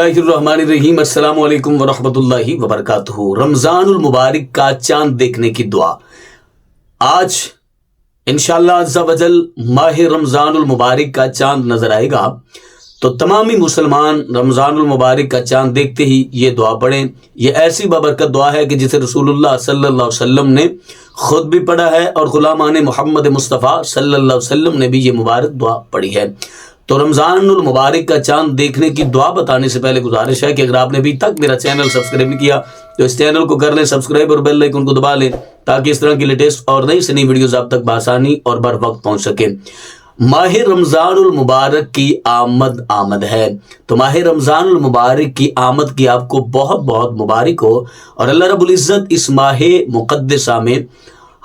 الرحمن الرحیم السلام علیکم ورحمۃ اللہ وبرکاتہ۔ رمضان المبارک کا چاند دیکھنے کی دعا۔ آج انشاءاللہ عز و جل ماہ رمضان المبارک کا چاند نظر آئے گا، تو تمامی مسلمان رمضان المبارک کا چاند دیکھتے ہی یہ دعا پڑھیں۔ یہ ایسی بابرکت دعا ہے کہ جسے رسول اللہ صلی اللہ علیہ وسلم نے خود بھی پڑھا ہے اور غلامان محمد مصطفیٰ صلی اللہ علیہ وسلم نے بھی یہ مبارک دعا پڑھی ہے۔ تو رمضان المبارک کا چاند دیکھنے کی دعا بتانے سے پہلے گزارش ہے کہ اگر آپ نے ابھی تک میرا چینل سبسکرائب نہیں کیا تو اس چینل کو کر لیں سبسکرائب اور بیل آئیکن کو دبا لیں تاکہ اس طرح کی لیٹسٹ اور نئی سے نئی ویڈیوز آپ تک بآسانی اور بر وقت پہنچ سکیں۔ ماہ رمضان المبارک کی آمد ہے، تو ماہ رمضان المبارک کی آمد کی آپ کو بہت بہت مبارک ہو، اور اللہ رب العزت اس ماہ مقدسہ میں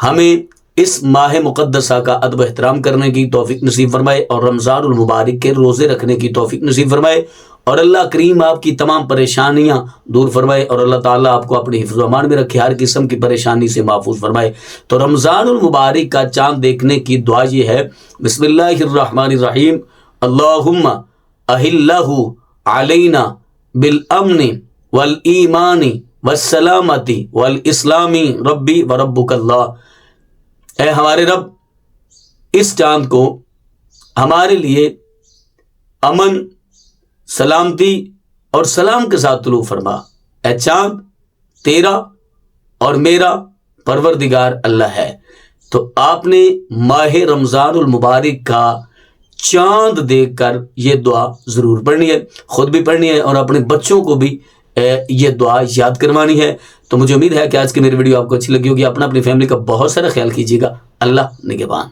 ہمیں اس ماہ مقدسہ کا ادب و احترام کرنے کی توفیق نصیب فرمائے اور رمضان المبارک کے روزے رکھنے کی توفیق نصیب فرمائے، اور اللہ کریم آپ کی تمام پریشانیاں دور فرمائے، اور اللہ تعالیٰ آپ کو اپنی حفظ و امان میں رکھے، ہر قسم کی پریشانی سے محفوظ فرمائے۔ تو رمضان المبارک کا چاند دیکھنے کی دعا یہ ہے، بسم اللہ الرحمن الرحیم، اللہم اہلہ علینا بالامن والایمان والسلامت والاسلام ربی وربک اللہ۔ اے ہمارے رب، اس چاند کو ہمارے لیے امن، سلامتی اور سلام کے ساتھ طلوع فرما۔ اے چاند، تیرا اور میرا پروردگار اللہ ہے۔ تو آپ نے ماہ رمضان المبارک کا چاند دیکھ کر یہ دعا ضرور پڑھنی ہے، خود بھی پڑھنی ہے اور اپنے بچوں کو بھی یہ دعا یاد کروانی ہے۔ تو مجھے امید ہے کہ آج کی میری ویڈیو آپ کو اچھی لگی ہوگی۔ اپنی فیملی کا بہت سارا خیال کیجیے گا۔ اللہ نگہبان۔